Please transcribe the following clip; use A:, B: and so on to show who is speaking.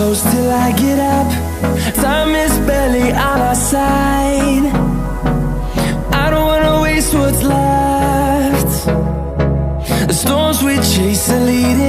A: close till I get up. Time is barely on our side. I don't wanna waste what's left. The storms we chase are leading